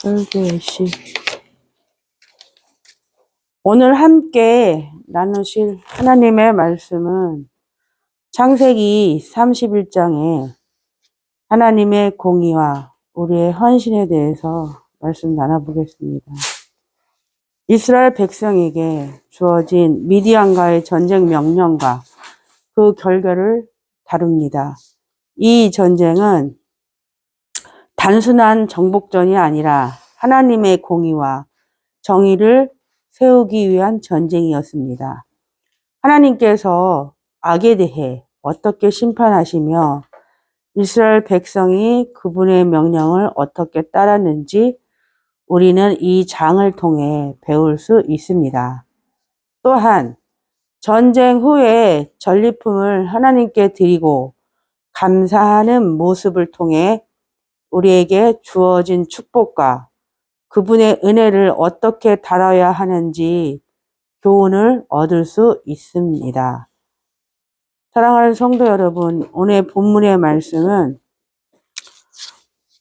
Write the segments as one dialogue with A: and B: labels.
A: 설계시. 오늘 함께 나누실 하나님의 말씀은 창세기 31장에 하나님의 공의와 우리의 헌신에 대해서 말씀 나눠보겠습니다. 이스라엘 백성에게 주어진 미디안과의 전쟁 명령과 그 결과를 다룹니다. 이 전쟁은 단순한 정복전이 아니라 하나님의 공의와 정의를 세우기 위한 전쟁이었습니다. 하나님께서 악에 대해 어떻게 심판하시며 이스라엘 백성이 그분의 명령을 어떻게 따랐는지 우리는 이 장을 통해 배울 수 있습니다. 또한 전쟁 후에 전리품을 하나님께 드리고 감사하는 모습을 통해 우리에게 주어진 축복과 그분의 은혜를 어떻게 다뤄야 하는지 교훈을 얻을 수 있습니다. 사랑하는 성도 여러분, 오늘 본문의 말씀은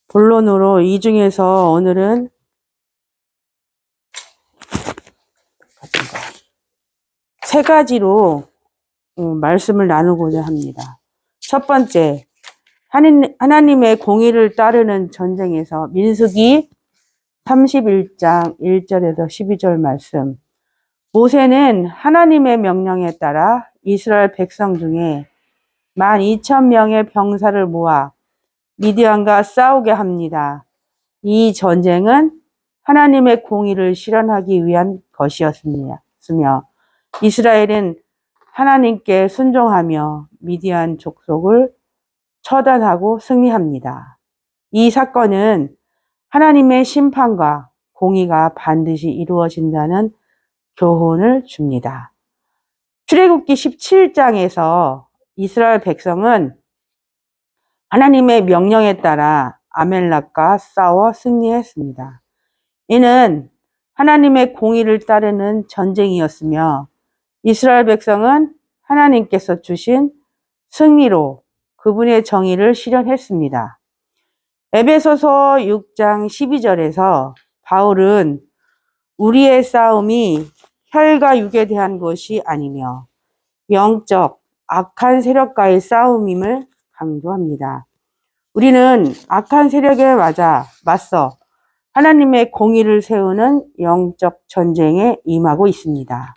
A: 본론으로 이 중에서 오늘은 세 가지로 말씀을 나누고자 합니다. 첫 번째, 하나님의 공의를 따르는 전쟁에서 민수기 31장 1절에서 12절 말씀. 모세는 하나님의 명령에 따라 이스라엘 백성 중에 12,000명의 병사를 모아 미디안과 싸우게 합니다. 이 전쟁은 하나님의 공의를 실현하기 위한 것이었으며 이스라엘은 하나님께 순종하며 미디안 족속을 처단하고 승리합니다. 이 사건은 하나님의 심판과 공의가 반드시 이루어진다는 교훈을 줍니다. 출애굽기 17장에서 이스라엘 백성은 하나님의 명령에 따라 아멜렉과 싸워 승리했습니다. 이는 하나님의 공의를 따르는 전쟁이었으며 이스라엘 백성은 하나님께서 주신 승리로 그분의 정의를 실현했습니다. 에베소서 6장 12절에서 바울은 우리의 싸움이 혈과 육에 대한 것이 아니며 영적 악한 세력과의 싸움임을 강조합니다. 우리는 악한 세력에 맞서 하나님의 공의를 세우는 영적 전쟁에 임하고 있습니다.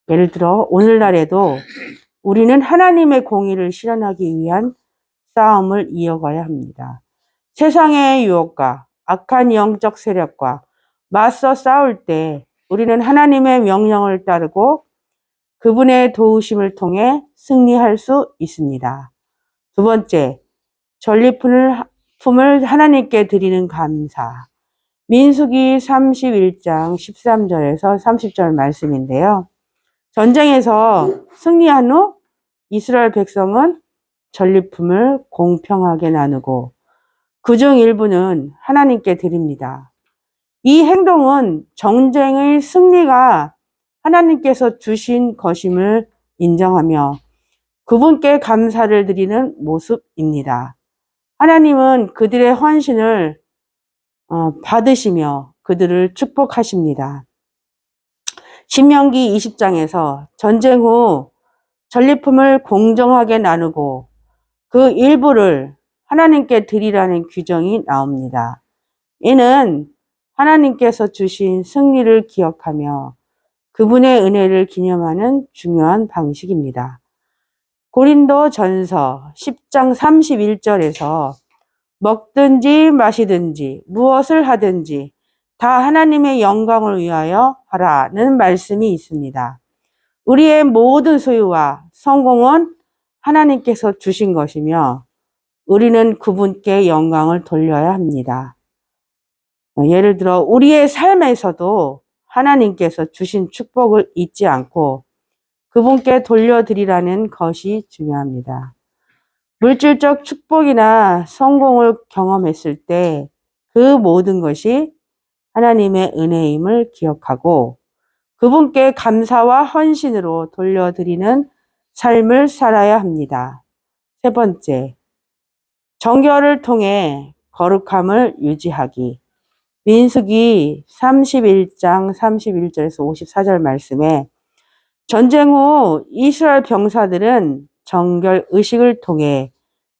A: 예를 들어 오늘날에도 우리는 하나님의 공의를 실현하기 위한 싸움을 이어가야 합니다. 세상의 유혹과 악한 영적 세력과 맞서 싸울 때 우리는 하나님의 명령을 따르고 그분의 도우심을 통해 승리할 수 있습니다. 두 번째, 전리품을 하나님께 드리는 감사. 민수기 31장 13절에서 30절 말씀인데요. 전쟁에서 승리한 후 이스라엘 백성은 전리품을 공평하게 나누고 그중 일부는 하나님께 드립니다. 이 행동은 전쟁의 승리가 하나님께서 주신 것임을 인정하며 그분께 감사를 드리는 모습입니다. 하나님은 그들의 헌신을 받으시며 그들을 축복하십니다. 신명기 20장에서 전쟁 후 전리품을 공정하게 나누고 그 일부를 하나님께 드리라는 규정이 나옵니다. 이는 하나님께서 주신 승리를 기억하며 그분의 은혜를 기념하는 중요한 방식입니다. 고린도전서 10장 31절에서 먹든지 마시든지 무엇을 하든지 다 하나님의 영광을 위하여 하라는 말씀이 있습니다. 우리의 모든 소유와 성공은 하나님께서 주신 것이며 우리는 그분께 영광을 돌려야 합니다. 예를 들어 우리의 삶에서도 하나님께서 주신 축복을 잊지 않고 그분께 돌려드리라는 것이 중요합니다. 물질적 축복이나 성공을 경험했을 때 그 모든 것이 하나님의 은혜임을 기억하고 그분께 감사와 헌신으로 돌려드리는 삶을 살아야 합니다. 세 번째, 정결을 통해 거룩함을 유지하기. 민수기 31장 31절에서 54절 말씀에 전쟁 후 이스라엘 병사들은 정결 의식을 통해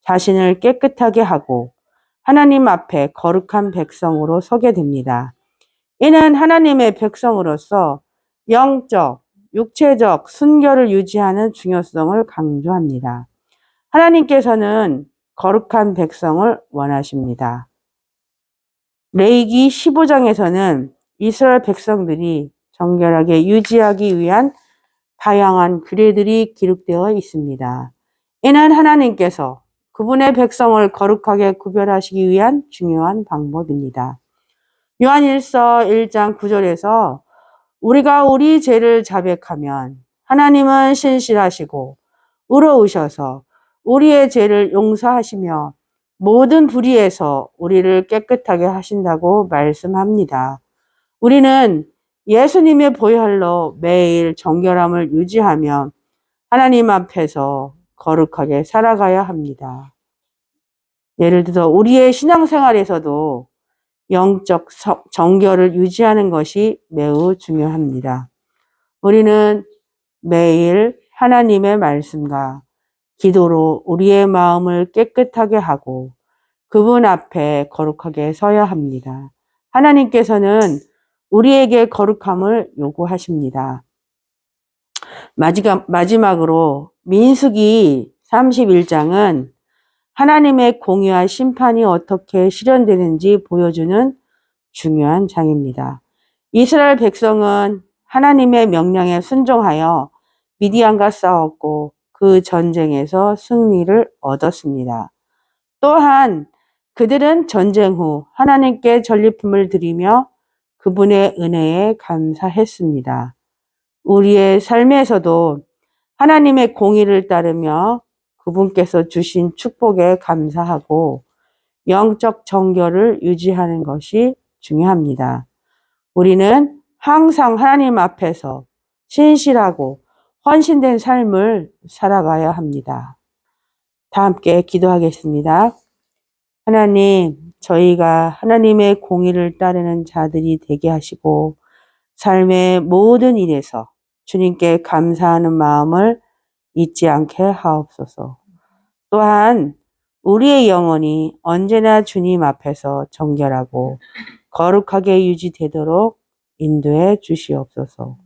A: 자신을 깨끗하게 하고 하나님 앞에 거룩한 백성으로 서게 됩니다. 이는 하나님의 백성으로서 영적, 육체적 순결을 유지하는 중요성을 강조합니다. 하나님께서는 거룩한 백성을 원하십니다. 레위기 15장에서는 이스라엘 백성들이 정결하게 유지하기 위한 다양한 규례들이 기록되어 있습니다. 이는 하나님께서 그분의 백성을 거룩하게 구별하시기 위한 중요한 방법입니다. 요한일서 1장 9절에서 우리가 우리 죄를 자백하면 하나님은 신실하시고 의로우셔서 우리의 죄를 용서하시며 모든 불의에서 우리를 깨끗하게 하신다고 말씀합니다. 우리는 예수님의 보혈로 매일 정결함을 유지하며 하나님 앞에서 거룩하게 살아가야 합니다. 예를 들어 우리의 신앙생활에서도 영적 정결을 유지하는 것이 매우 중요합니다. 우리는 매일 하나님의 말씀과 기도로 우리의 마음을 깨끗하게 하고 그분 앞에 거룩하게 서야 합니다. 하나님께서는 우리에게 거룩함을 요구하십니다. 마지막으로 민수기 31장은 하나님의 공의와 심판이 어떻게 실현되는지 보여주는 중요한 장입니다. 이스라엘 백성은 하나님의 명령에 순종하여 미디안과 싸웠고 그 전쟁에서 승리를 얻었습니다. 또한 그들은 전쟁 후 하나님께 전리품을 드리며 그분의 은혜에 감사했습니다. 우리의 삶에서도 하나님의 공의를 따르며 그분께서 주신 축복에 감사하고 영적 정결을 유지하는 것이 중요합니다. 우리는 항상 하나님 앞에서 신실하고 헌신된 삶을 살아가야 합니다. 다 함께 기도하겠습니다. 하나님, 저희가 하나님의 공의를 따르는 자들이 되게 하시고 삶의 모든 일에서 주님께 감사하는 마음을 잊지 않게 하옵소서. 또한 우리의 영혼이 언제나 주님 앞에서 정결하고 거룩하게 유지되도록 인도해 주시옵소서.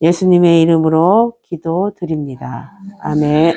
A: 예수님의 이름으로 기도드립니다. 아멘.